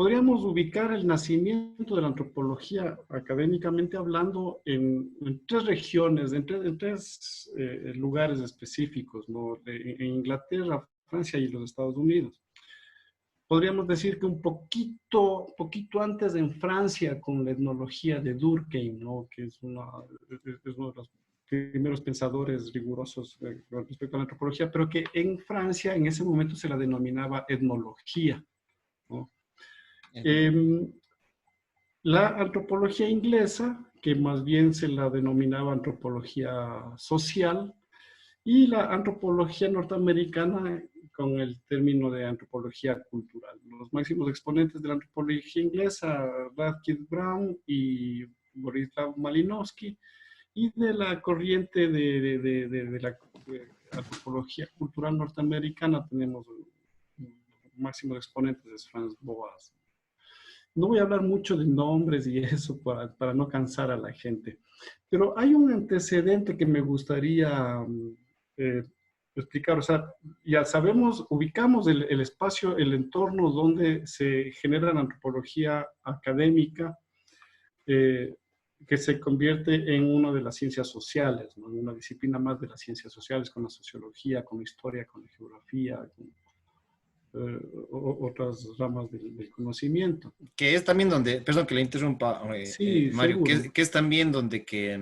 podríamos ubicar el nacimiento de la antropología académicamente hablando en tres regiones, en tres lugares específicos, ¿no? En Inglaterra, Francia y los Estados Unidos. Podríamos decir que un poquito antes en Francia con la etnología de Durkheim, ¿no? Que es uno de los primeros pensadores rigurosos con respecto a la antropología, pero que en Francia en ese momento se la denominaba etnología, ¿no? La antropología inglesa, que más bien se la denominaba antropología social, y la antropología norteamericana con el término de antropología cultural. Los máximos exponentes de la antropología inglesa, Radcliffe Brown y Borislav Malinowski, y de la corriente de la antropología cultural norteamericana tenemos máximos exponentes de Franz Boas. No voy a hablar mucho de nombres y eso para no cansar a la gente, pero hay un antecedente que me gustaría explicar. O sea, ya sabemos, ubicamos el espacio, el entorno donde se genera la antropología académica, que se convierte en una de las ciencias sociales, ¿no? Una disciplina más de las ciencias sociales, con la sociología, con la historia, con la geografía, con otras ramas del conocimiento. Que es también donde, perdón que le interrumpa, Sí, Mario, seguro. que es también donde que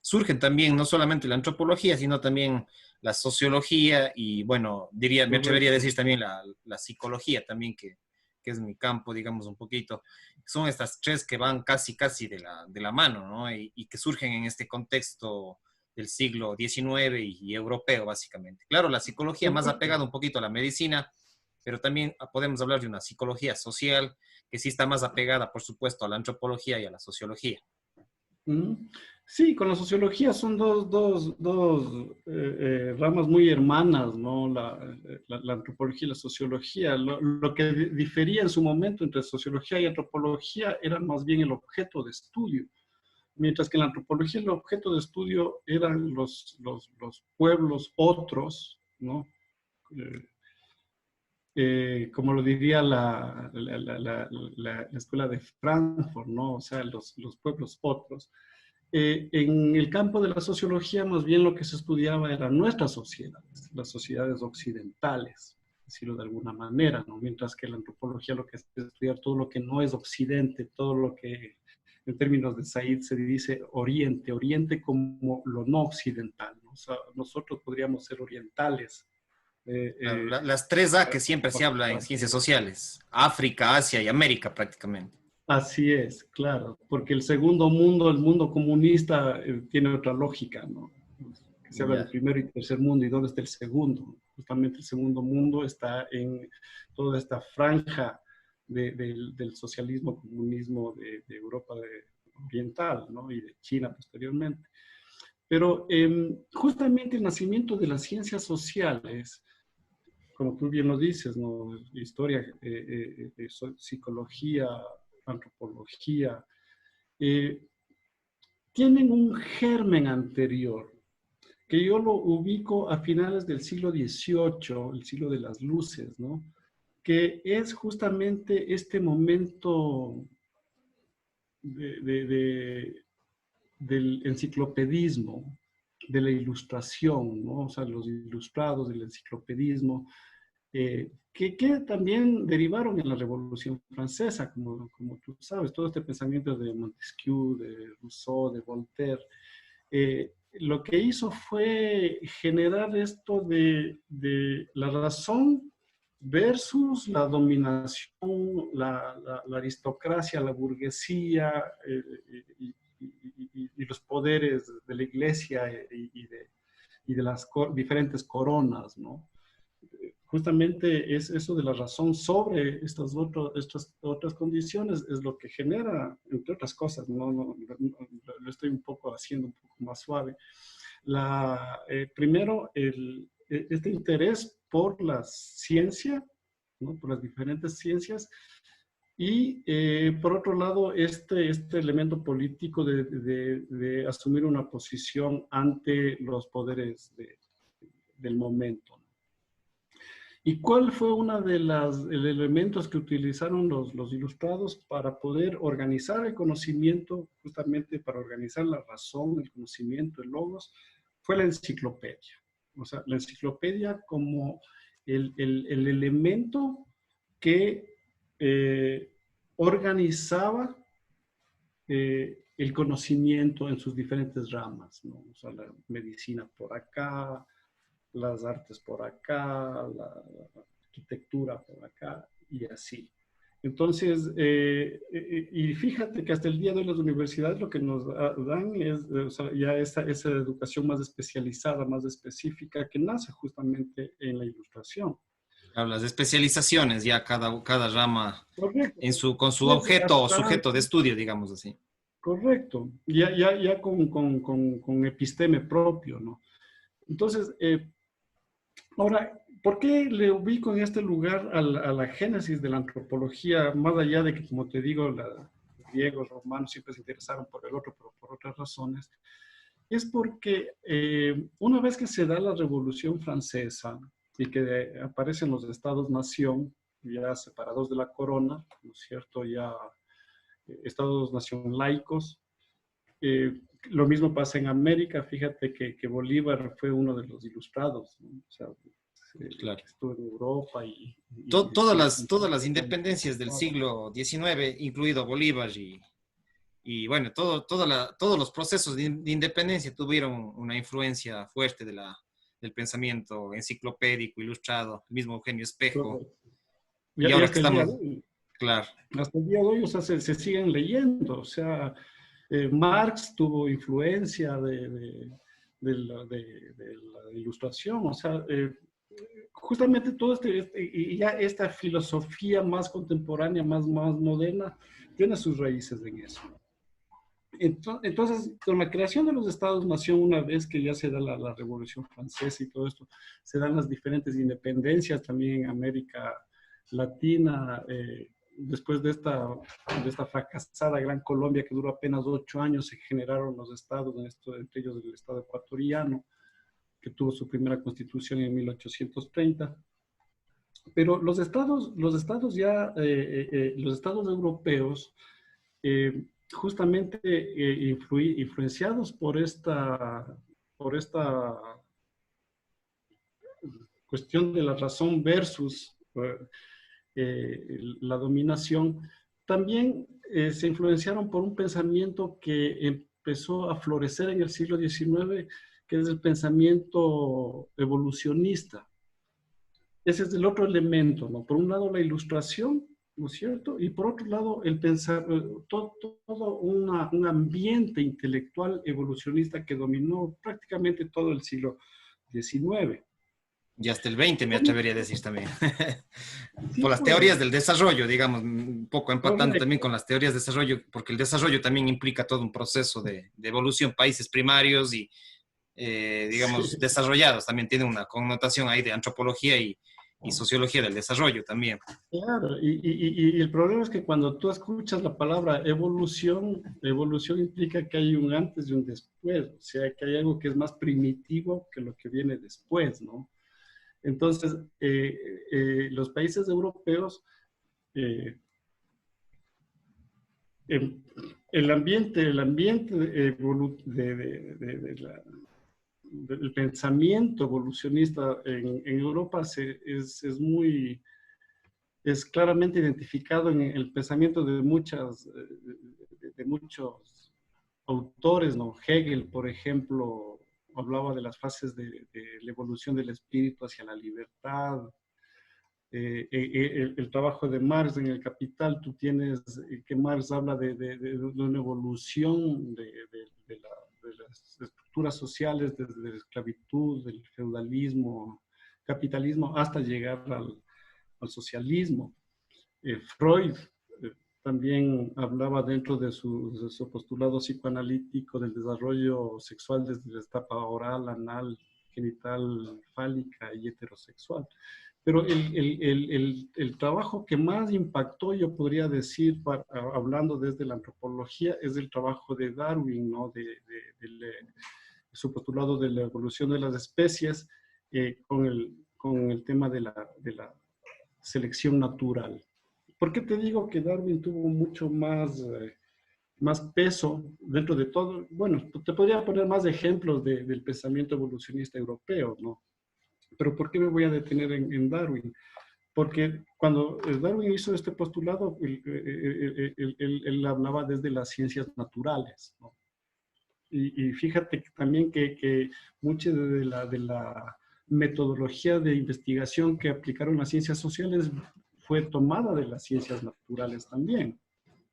surgen también no solamente la antropología, sino también la sociología y, bueno, diría, me atrevería a Correcto. decir también la psicología también, que es mi campo, digamos, un poquito. Son estas tres que van casi, casi de la mano, ¿no? Y que surgen en este contexto del siglo XIX y europeo, básicamente. Claro, la psicología más Correcto. apegada un poquito a la medicina, pero también podemos hablar de una psicología social que sí está más apegada, por supuesto, a la antropología y a la sociología. Sí, con la sociología son dos ramas muy hermanas, ¿no? La antropología y la sociología. Lo que difería en su momento entre sociología y antropología era más bien el objeto de estudio, mientras que en la antropología el objeto de estudio eran los pueblos otros, ¿no? Eh, como lo diría la escuela de Frankfurt, ¿no? O sea, los pueblos otros. En el campo de la sociología, más bien lo que se estudiaba eran nuestras sociedades, las sociedades occidentales, decirlo de alguna manera, ¿no? Mientras que la antropología lo que es estudiar todo lo que no es occidente, todo lo que en términos de Said se dice oriente, oriente como lo no occidental, ¿no? O sea, nosotros podríamos ser orientales. Claro, las tres A que siempre se habla en ciencias sociales, África, Asia y América prácticamente. Así es, claro, porque el segundo mundo, el mundo comunista, tiene otra lógica, ¿no? Que se habla de Ya. primero y tercer mundo, ¿y dónde está el segundo? Justamente el segundo mundo está en toda esta franja del socialismo, comunismo de Europa oriental, ¿no? Y de China posteriormente. Pero justamente el nacimiento de las ciencias sociales, como tú bien lo dices, ¿no? Historia, psicología, antropología, eh, tienen un germen anterior, que yo lo ubico a finales del siglo XVIII, el siglo de las luces, ¿no? Que es justamente este momento de, del enciclopedismo, de la ilustración, ¿no? O sea, los ilustrados del enciclopedismo, que también derivaron en la Revolución Francesa, como tú sabes, todo este pensamiento de Montesquieu, de Rousseau, de Voltaire, lo que hizo fue generar esto de la razón versus la dominación, la aristocracia, la burguesía y los poderes de la iglesia y de las diferentes coronas, ¿no? Justamente es eso de la razón sobre estas otras condiciones, es lo que genera, entre otras cosas, lo estoy un poco haciendo un poco más suave. Primero, este interés por la ciencia, ¿no? Por las diferentes ciencias, y por otro lado, este elemento político de asumir una posición ante los poderes del momento. ¿Y cuál fue uno de los elementos que utilizaron los ilustrados para poder organizar el conocimiento, justamente para organizar la razón, el conocimiento, el logos? Fue la enciclopedia. O sea, la enciclopedia como el elemento que organizaba el conocimiento en sus diferentes ramas, ¿no? O sea, la medicina por acá, las artes por acá, la arquitectura por acá y así. Entonces, y fíjate que hasta el día de hoy las universidades lo que nos dan es o sea, ya esa educación más especializada, más específica, que nace justamente en la ilustración. Claro, las especializaciones, ya cada rama Correcto. con su Desde objeto o hasta sujeto de estudio, digamos así. correcto, ya con episteme propio, ¿no? Entonces, ahora, ¿por qué le ubico en este lugar a la génesis de la antropología, más allá de que, como te digo, los griegos, romanos siempre se interesaron por el otro, pero por otras razones? Es porque una vez que se da la Revolución Francesa y que aparecen los estados-nación, ya separados de la corona, ¿no es cierto? Ya estados-nación laicos. Lo mismo pasa en América, fíjate que Bolívar fue uno de los ilustrados, ¿no? O sea, Claro. que estuvo en Europa y después Todas las independencias del siglo XIX, incluido Bolívar y bueno, todos los procesos de independencia tuvieron una influencia fuerte del pensamiento enciclopédico, ilustrado, el mismo Eugenio Espejo. Y y ahora que hasta el día estamos, de hoy, claro, hasta el día de hoy, o sea, se siguen leyendo, o sea, Marx tuvo influencia de la ilustración, o sea, justamente todo y ya esta filosofía más contemporánea, más moderna, tiene sus raíces en eso. Entonces, con la creación de los estados-nación, una vez que ya se da la Revolución Francesa y todo esto, se dan las diferentes independencias también en América Latina, después de esta fracasada Gran Colombia que duró apenas 8 años, se generaron los estados, entre ellos el estado ecuatoriano, que tuvo su primera constitución en 1830. Pero los estados europeos, justamente influenciados por esta cuestión de la razón versus la dominación, también se influenciaron por un pensamiento que empezó a florecer en el siglo XIX, que es el pensamiento evolucionista. Ese es el otro elemento, ¿no? Por un lado la ilustración, ¿no es cierto? Y por otro lado el pensar, todo un ambiente intelectual evolucionista que dominó prácticamente todo el siglo XIX. y hasta el 20 me atrevería a decir también. Sí, Por las pues, teorías del desarrollo, digamos, un poco empatando también correcto. con las teorías de desarrollo, porque el desarrollo también implica todo un proceso de evolución, países primarios y, digamos, Sí, desarrollados, también tiene una connotación ahí de antropología y sociología del desarrollo también. claro. Y el problema es que cuando tú escuchas la palabra evolución, evolución implica que hay un antes y un después, o sea, que hay algo que es más primitivo que lo que viene después, ¿no? Entonces, los países europeos, eh, em, el ambiente del pensamiento evolucionista en Europa es claramente identificado en el pensamiento de muchos autores, ¿no? Hegel, por ejemplo, hablaba de las fases de la evolución del espíritu hacia la libertad. El trabajo de Marx en El Capital, tú tienes que Marx habla de una evolución de las estructuras sociales, desde la esclavitud, del feudalismo, capitalismo, hasta llegar al socialismo. Freud también hablaba dentro de su postulado psicoanalítico del desarrollo sexual desde la etapa oral, anal, genital, fálica y heterosexual. Pero el trabajo que más impactó, yo podría decir, hablando desde la antropología, es el trabajo de Darwin, ¿no? De su postulado de la evolución de las especies, con con el tema de la selección natural. ¿Por qué te digo que Darwin tuvo mucho más peso dentro de todo? Bueno, te podría poner más ejemplos del pensamiento evolucionista europeo, ¿no? Pero ¿por qué me voy a detener en Darwin? Porque cuando Darwin hizo este postulado, él hablaba desde las ciencias naturales, ¿no? Y fíjate también que mucha de la metodología de investigación que aplicaron las ciencias sociales fue tomada de las ciencias naturales también,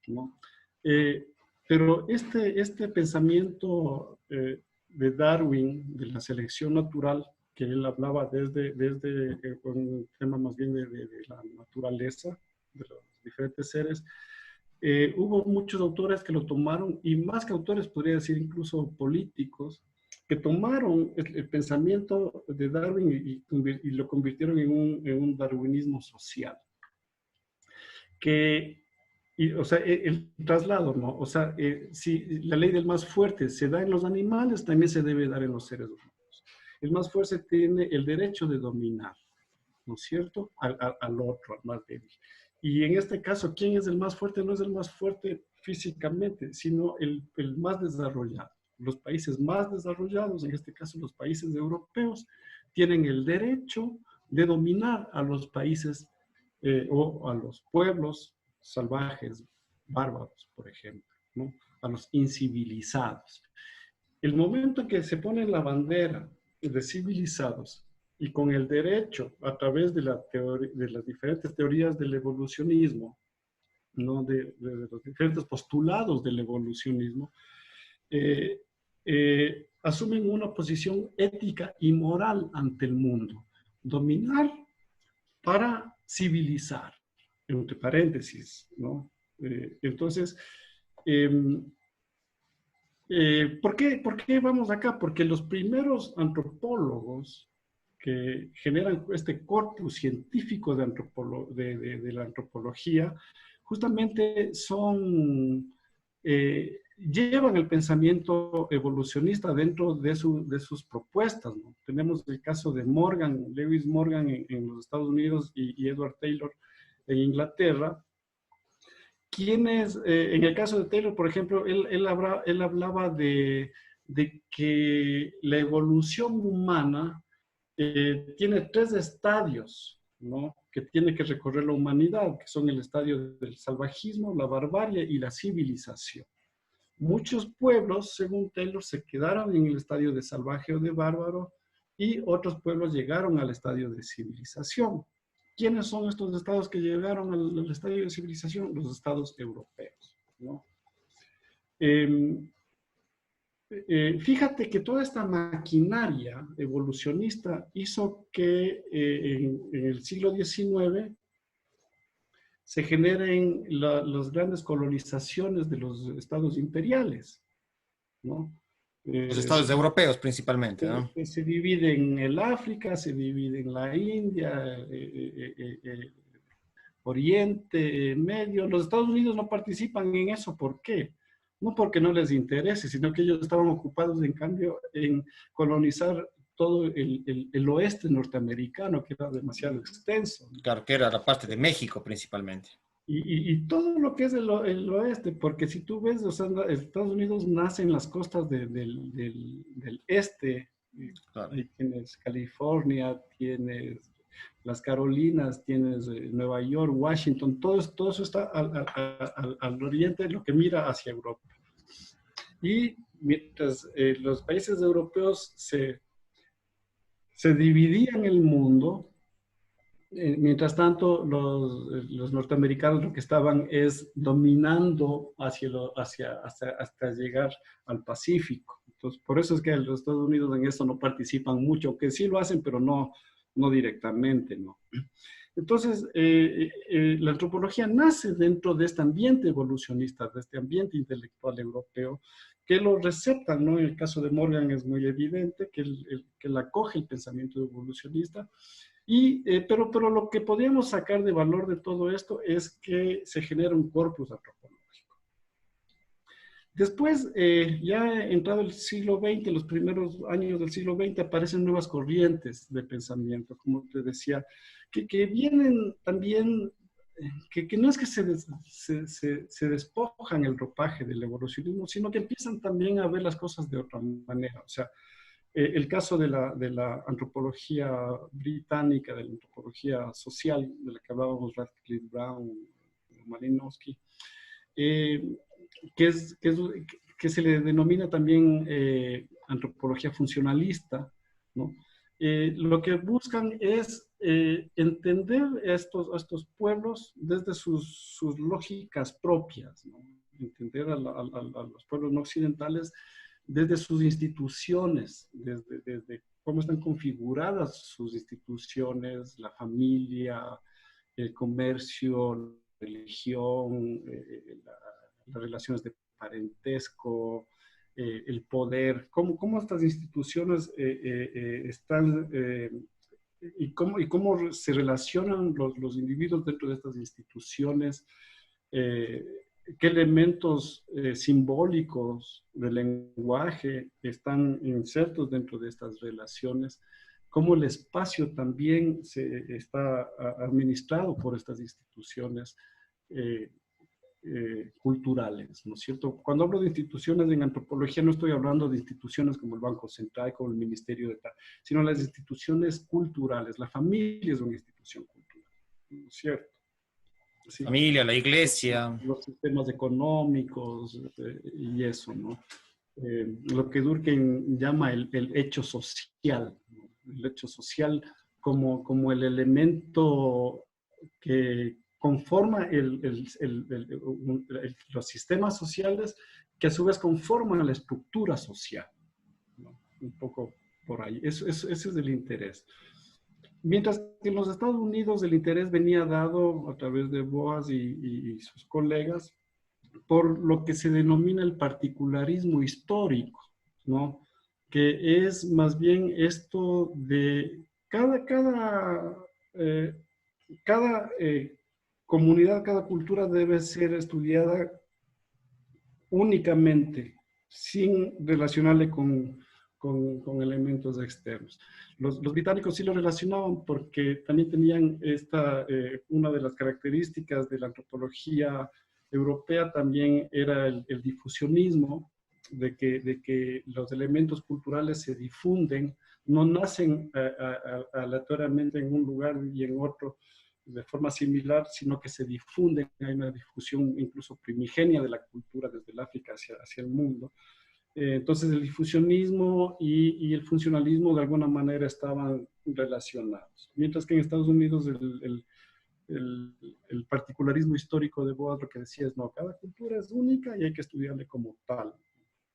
¿no? Eh, pero este pensamiento de Darwin, de la selección natural, que él hablaba desde un tema más bien de la naturaleza, de los diferentes seres, hubo muchos autores que lo tomaron, y más que autores, podría decir incluso políticos, que tomaron el pensamiento de Darwin y lo convirtieron en un darwinismo social. O sea, el traslado, ¿no? O sea, si la ley del más fuerte se da en los animales, también se debe dar en los seres humanos. El más fuerte tiene el derecho de dominar, ¿no es cierto? Al otro, al más débil. Y en este caso, ¿quién es el más fuerte? No es el más fuerte físicamente, sino el más desarrollado. Los países más desarrollados, en este caso los países europeos, tienen el derecho de dominar a los países o a los pueblos salvajes, bárbaros, por ejemplo, ¿no? A los incivilizados. El momento en que se pone la bandera de civilizados y con el derecho, a través de las diferentes teorías del evolucionismo, ¿no? de los diferentes postulados del evolucionismo, asumen una posición ética y moral ante el mundo. Dominar para civilizar, entre paréntesis, ¿no? Entonces, por qué vamos acá? Porque los primeros antropólogos que generan este corpus científico de la antropología, justamente llevan el pensamiento evolucionista dentro de sus propuestas, ¿no? Tenemos el caso de Lewis Morgan en los Estados Unidos y Edward Taylor en Inglaterra, quienes, en el caso de Taylor, por ejemplo, él hablaba de que la evolución humana tiene 3 estadios, ¿no? Que tiene que recorrer la humanidad, que son el estadio del salvajismo, la barbarie y la civilización. Muchos pueblos, según Taylor, se quedaron en el estadio de salvaje o de bárbaro, y otros pueblos llegaron al estadio de civilización. ¿Quiénes son estos estados que llegaron al estadio de civilización? Los estados europeos, ¿no? Fíjate que toda esta maquinaria evolucionista hizo que en el siglo XIX se generen las grandes colonizaciones de los estados imperiales, ¿no? Los estados europeos principalmente, ¿no? Se divide en el África, se divide en la India, Oriente Medio. Los Estados Unidos no participan en eso. ¿Por qué? No porque no les interese, sino que ellos estaban ocupados, en cambio, en colonizar todo el oeste norteamericano, que era demasiado extenso, ¿no? Claro, que era la parte de México principalmente. Y todo lo que es el oeste, porque si tú ves, o sea, Estados Unidos nace en las costas del este. Claro. Ahí tienes California, tienes las Carolinas, tienes Nueva York, Washington, todo eso está al oriente, lo que mira hacia Europa. Y mientras los países europeos se dividían el mundo, mientras tanto los norteamericanos lo que estaban es dominando hasta llegar al Pacífico. Entonces, por eso es que los Estados Unidos en esto no participan mucho, aunque sí lo hacen, pero no directamente, ¿no? Entonces, la antropología nace dentro de este ambiente evolucionista, de este ambiente intelectual europeo, que lo receptan, ¿no? En el caso de Morgan es muy evidente que él acoge el pensamiento evolucionista, pero lo que podríamos sacar de valor de todo esto es que se genera un corpus antropológico. Después, ya entrado el siglo XX, los primeros años del siglo XX, aparecen nuevas corrientes de pensamiento, como te decía, que vienen también, que no es que se despojan el ropaje del evolucionismo, sino que empiezan también a ver las cosas de otra manera. O sea, el caso de la antropología británica, de la antropología social, de la que hablábamos, Radcliffe Brown, Malinowski, eh, que, es, que, es, que, se le denomina también antropología funcionalista, ¿no? Lo que buscan es entender a estos pueblos desde sus lógicas propias, ¿no? Entender a los pueblos no occidentales desde sus instituciones, desde cómo están configuradas sus instituciones, la familia, el comercio, la religión, las relaciones de parentesco, el poder, cómo estas instituciones están y cómo se relacionan los individuos dentro de estas instituciones, eh, qué elementos simbólicos del lenguaje están insertos dentro de estas relaciones, cómo el espacio también se está administrado por estas instituciones eh, culturales, ¿no es cierto? Cuando hablo de instituciones en antropología no estoy hablando de instituciones como el Banco Central, como el Ministerio de Tal, sino las instituciones culturales. La familia es una institución cultural, ¿no es cierto? Sí. Familia, la iglesia. Los sistemas económicos y eso, ¿no? Lo que Durkheim llama el hecho social, ¿no? El hecho social como el elemento que conforma los sistemas sociales que a su vez conforman la estructura social, ¿no? Un poco por ahí. Ese es el interés. Mientras que en los Estados Unidos el interés venía dado a través de Boas y sus colegas por lo que se denomina el particularismo histórico, ¿no? Que es más bien esto de eh, cada comunidad, cada cultura debe ser estudiada únicamente, sin relacionarle con elementos externos. Los británicos sí lo relacionaban porque también tenían una de las características de la antropología europea también era el difusionismo, de que los elementos culturales se difunden, no nacen aleatoriamente en un lugar y en otro de forma similar, sino que se difunden, hay una difusión incluso primigenia de la cultura desde el África hacia el mundo. Entonces el difusionismo y el funcionalismo de alguna manera estaban relacionados. Mientras que en Estados Unidos el particularismo histórico de Boas lo que decía es, no, cada cultura es única y hay que estudiarle como tal.